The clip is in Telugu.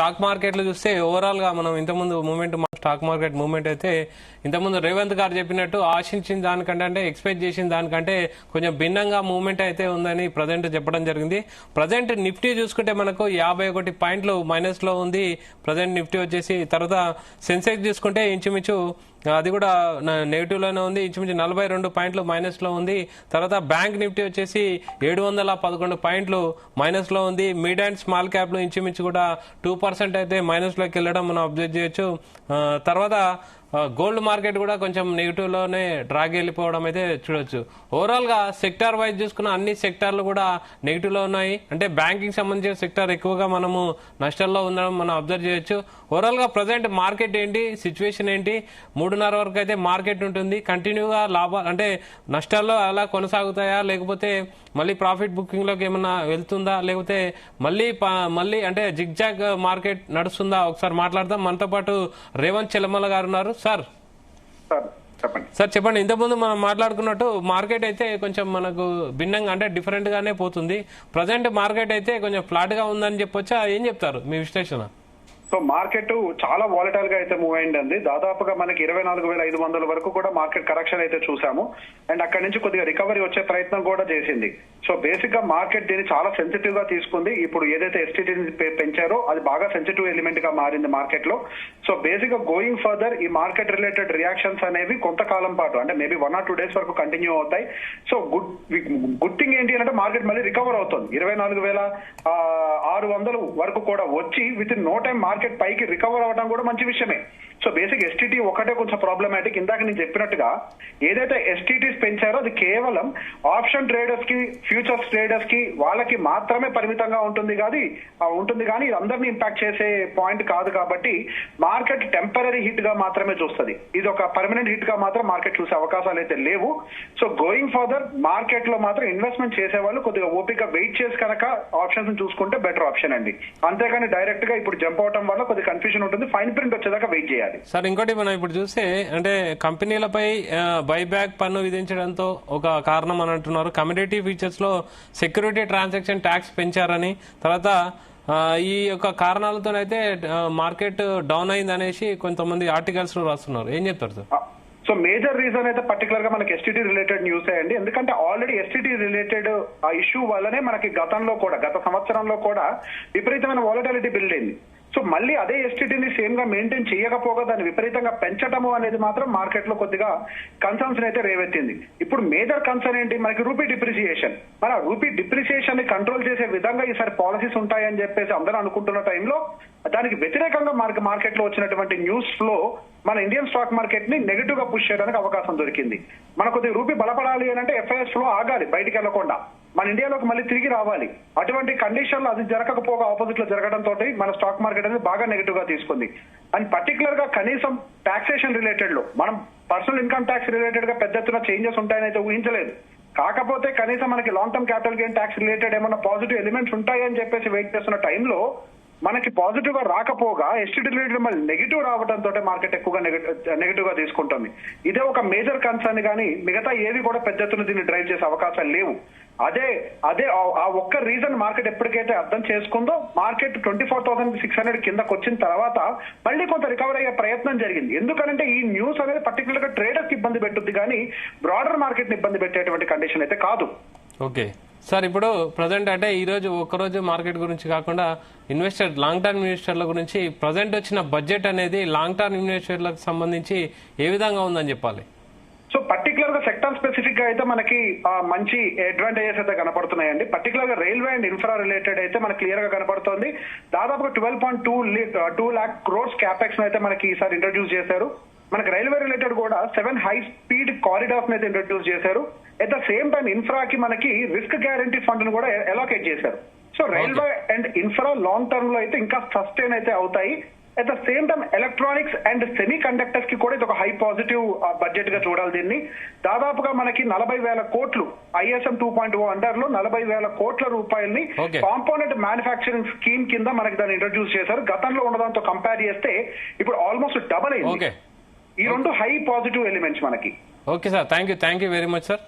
స్టాక్ మార్కెట్లు చూస్తే ఓవరాల్ గా మనం ఇంతకుముందు మూవ్మెంట్ స్టాక్ మార్కెట్ మూవ్మెంట్ అయితే ఇంతకుముందు రేవంత్ గారు చెప్పినట్టు ఆశించిన దానికంటే అంటే ఎక్స్పెక్ట్ చేసిన దానికంటే కొంచెం భిన్నంగా మూవ్మెంట్ అయితే ఉందని ప్రజెంట్ చెప్పడం జరిగింది. ప్రజెంట్ నిఫ్టీ చూసుకుంటే మనకు 51 పాయింట్లు మైనస్ లో ఉంది ప్రజెంట్ నిఫ్టీ వచ్చేసి. తర్వాత సెన్సెక్స్ చూసుకుంటే ఇంచుమించు అది కూడా నెగిటివ్ లోనే ఉంది, ఇంచుమించు 42 పాయింట్లు మైనస్ లో ఉంది. తర్వాత బ్యాంక్ నిఫ్టీ వచ్చేసి 711 పాయింట్లు మైనస్ లో ఉంది. మిడ్ అండ్ స్మాల్ క్యాప్ లో ఇంచుమించు కూడా 2% అయితే మైనస్ లోకి వెళ్ళడం మనం అబ్జర్వ్ చేయొచ్చు. తర్వాత గోల్డ్ మార్కెట్ కూడా కొంచెం నెగిటివ్ లోనే డ్రాగ్ వెళ్ళిపోవడం అయితే చూడొచ్చు. ఓవరాల్ గా సెక్టార్ వైజ్ చూసుకున్న అన్ని సెక్టార్లు కూడా నెగిటివ్ లో ఉన్నాయి. అంటే బ్యాంకింగ్ సంబంధించిన సెక్టార్ ఎక్కువగా మనము నష్టాల్లో ఉండడం మనం అబ్జర్వ్ చేయొచ్చు. ఓవరాల్ గా ప్రజెంట్ మార్కెట్ ఏంటి, సిచ్యువేషన్ ఏంటి? 3:30 వరకు అయితే మార్కెట్ ఉంటుంది. కంటిన్యూగా లాభాలు అంటే నష్టాల్లో అలా కొనసాగుతాయా, లేకపోతే మళ్ళీ ప్రాఫిట్ బుకింగ్ లోకి ఏమన్నా వెళ్తుందా, లేకపోతే మళ్ళీ అంటే జిగ్జాగ్ మార్కెట్ నడుస్తుందా? ఒకసారి మాట్లాడదాం. మనతో పాటు రేవంత్ చెల్లమల్ల గారు ఉన్నారు. సార్ చెప్పండి. ఇంతకుముందు మనం మాట్లాడుకున్నట్టు మార్కెట్ అయితే కొంచెం మనకు భిన్నంగా అంటే డిఫరెంట్ గానే పోతుంది. ప్రజెంట్ మార్కెట్ అయితే కొంచెం ఫ్లాట్ గా ఉందని చెప్పొచ్చా? ఏం చెప్తారు మీ విశ్లేషణ? సో మార్కెట్ చాలా వాలటైల్ గా అయితే మూవ్ అయిందండి. దాదాపుగా మనకి 24,500 వరకు కూడా మార్కెట్ కరెక్షన్ అయితే చూసాము. అండ్ అక్కడి నుంచి కొద్దిగా రికవరీ వచ్చే ప్రయత్నం కూడా చేసింది. సో బేసిక్ గా మార్కెట్ దీన్ని చాలా సెన్సిటివ్ గా తీసుకుంది. ఇప్పుడు ఏదైతే ఎస్టీటీని పెంచారో అది బాగా సెన్సిటివ్ ఎలిమెంట్ గా మారింది మార్కెట్ లో. సో బేసిక్ గా గోయింగ్ ఫర్దర్ ఈ మార్కెట్ రిలేటెడ్ రియాక్షన్స్ అనేవి కొంతకాలం పాటు అంటే మేబీ 1 or 2 days వరకు కంటిన్యూ అవుతాయి. సో గుడ్ థింగ్ ఏంటి అంటే మార్కెట్ మళ్ళీ రికవర్ అవుతుంది. 24,600 వరకు కూడా వచ్చి within no time market పైకి రికవర్ అవ్వడం కూడా మంచి విషయమే. సో బేసిక్ ఎస్టీటీ ఒకటే కొంచెం ప్రాబ్లమాటిక్. ఇందాక నేను చెప్పినట్టుగా ఏదైతే ఎస్టీటీస్ పెంచారో అది కేవలం ఆప్షన్ ట్రేడర్స్ కి, ఫ్యూచర్స్ ట్రేడర్స్ కి వాళ్ళకి మాత్రమే పరిమితంగా ఉంటుంది కానీ ఇది అందరినీ ఇంపాక్ట్ చేసే పాయింట్ కాదు. కాబట్టి మార్కెట్ టెంపరీ హిట్ గా మాత్రమే చూస్తుంది. ఇది ఒక పర్మనెంట్ హిట్ గా మాత్రం మార్కెట్ చూసే అవకాశాలు అయితే లేవు. సో గోయింగ్ ఫర్దర్ మార్కెట్ లో మాత్రం ఇన్వెస్ట్మెంట్ చేసే వాళ్ళు కొద్దిగా ఓపిక వెయిట్ చేసి కనుక ఆప్షన్స్ చూసుకుంటే బెటర్ ఆప్షన్ అండి. అంతేగాని డైరెక్ట్ గా ఇప్పుడు జంప్ అవడం వల్ల కొద్దిగా కన్ఫ్యూజన్ ఉంటుంది. ఫైన్ ప్రింట్ వచ్చేదాకా వెయిట్ చేయాలి. సార్ ఇంకోటి మనం ఇప్పుడు చూస్తే అంటే కంపెనీలపై బైబ్యాక్ పన్ను విధించడంతో ఒక కారణం అని అంటున్నారు. కమ్యూనిటీ ఫీచర్స్ లో సెక్యూరిటీ ట్రాన్సాక్షన్ ట్యాక్స్ పెంచారని, తర్వాత ఈ యొక్క కారణాలతోనైతే మార్కెట్ డౌన్ అయింది అనేసి కొంతమంది ఆర్టికల్స్ లో రాస్తున్నారు. ఏం చెప్తారు సార్? సో మేజర్ రీజన్ అయితే పర్టికులర్ గా మనకి ఎస్టీటీ రిలేటెడ్ న్యూస్ అండి. ఎందుకంటే ఆల్రెడీ ఎస్టీటీ రిలేటెడ్ ఆ ఇష్యూ వల్లనే మనకి గత సంవత్సరంలో కూడా విపరీతమైన వాలటాలిటీ బిల్డ్ అయింది. సో మళ్ళీ అదే ఎస్టీటీని సేమ్ గా మెయింటైన్ చేయకపోగా దాన్ని విపరీతంగా పెంచడము అనేది మాత్రం మార్కెట్ లో కొద్దిగా కన్సర్న్స్ అయితే రేవెత్తింది. ఇప్పుడు మేజర్ కన్సర్న్ ఏంటి? మనకి రూపీ డిప్రిసియేషన్. మన రూపీ డిప్రిసియేషన్ ని కంట్రోల్ చేసే విధంగా ఈసారి పాలసీస్ ఉంటాయని చెప్పేసి అందరూ అనుకుంటున్న టైంలో దానికి వ్యతిరేకంగా మార్కెట్ లో వచ్చినటువంటి న్యూస్ ఫ్లో మన ఇండియన్ స్టాక్ మార్కెట్ ని నెగిటివ్ గా పుష్ చేయడానికి అవకాశం దొరికింది. మన కొద్దిగా రూపీ బలపడాలి అని అంటే ఎఫ్ఐఎస్ ఫ్లో ఆగాలి, బయటికి వెళ్లకుండా మన ఇండియాలోకి మళ్ళీ తిరిగి రావాలి. అటువంటి కండిషన్ లో అది జరగకపోగా ఆపోజిట్ లో జరగడంతో మన స్టాక్ మార్కెట్ అనేది బాగా నెగిటివ్ గా తీసుకుంది. అండ్ పర్టికులర్ గా కనీసం టాక్సేషన్ రిలేటెడ్ లో మనం పర్సనల్ ఇన్కమ్ ట్యాక్స్ రిలేటెడ్ గా పెద్ద ఎత్తున చేంజెస్ ఉంటాయని అయితే ఊహించలేదు. కాకపోతే కనీసం మనకి long term capital gain tax related ఏమన్నా పాజిటివ్ ఎలిమెంట్స్ ఉంటాయని చెప్పేసి వెయిట్ చేస్తున్న టైంలో మనకి పాజిటివ్ గా రాకపోగా ఎస్టీటీ రిలేటెడ్ మళ్ళీ నెగిటివ్ రావడంతో మార్కెట్ ఎక్కువగా నెగిటివ్ గా తీసుకుంటుంది. ఇదే ఒక మేజర్ కన్సర్న్ కానీ మిగతా ఏవి కూడా పెద్ద ఎత్తున దీన్ని డ్రైవ్ చేసే అవకాశాలు లేవు. అదే ఆ ఒక్క రీజన్ మార్కెట్ ఎప్పటికైతే అర్థం చేసుకుందో మార్కెట్ 24,600 కిందకు వచ్చిన తర్వాత మళ్ళీ కొంత రికవర్ అయ్యే ప్రయత్నం జరిగింది. ఎందుకంటే ఈ న్యూస్ అనేది పర్టికులర్ గా ట్రేడర్స్ కి ఇబ్బంది పెట్టుద్ది కానీ బ్రాడర్ మార్కెట్ ని ఇబ్బంది పెట్టేటువంటి కండిషన్ అయితే కాదు. ఓకే సార్, ఇప్పుడు ప్రజెంట్ అంటే ఈ రోజు ఒక్కరోజు మార్కెట్ గురించి కాకుండా లాంగ్ టర్మ్ ఇన్వెస్టర్ల గురించి ప్రజెంట్ వచ్చిన బడ్జెట్ అనేది లాంగ్ టర్మ్ ఇన్వెస్టర్లకు సంబంధించి ఏ విధంగా ఉందని చెప్పాలి? సో పర్టికులర్ గా సెక్టర్ స్పెసిఫిక్ గా అయితే మనకి మంచి అడ్వాంటేజెస్ అయితే కనపడుతున్నాయండి. పర్టికులర్ గా రైల్వే అండ్ ఇన్ఫ్రా రిలేటెడ్ అయితే మనకి క్లియర్ గా కనపడుతుంది. దాదాపుగా 12.2 lakh crores క్యాపెక్స్ అయితే మనకి ఈసారి ఇంట్రడ్యూస్ చేశారు. మనకి రైల్వే రిలేటెడ్ కూడా 7 హై స్పీడ్ కారిడార్స్ అయితే ఇంట్రడ్యూస్ చేశారు. అట్ ద సేమ్ టైం ఇన్ఫ్రాకి మనకి రిస్క్ గ్యారంటీ ఫండ్ ను కూడా అలోకేట్ చేశారు. So railway and infra long term లో అయితే ఇంకా సస్టైన్ అయితే అవుతాయి. At the same time electronics and semi conductors కి కూడా ఇది ఒక హై పాజిటివ్ బడ్జెట్ గా చూడాలి దీన్ని. దాదాపుగా మనకి 40,000 కోట్లు ISM 2.0 అండర్ లో 40,000 కోట్ల రూపాయలని కాంపోనెంట్ మ్యానుఫ్యాక్చరింగ్ స్కీమ్ కింద మనకి దాన్ని ఇంట్రడ్యూస్ చేశారు. గతంలో ఉన్నదాంతో కంపేర్ చేస్తే ఇప్పుడు ఆల్మోస్ట్ డబల్ అయింది. ఈ రెండు హై పాజిటివ్ ఎలిమెంట్స్ మనకి. Okay sir, thank you very much sir.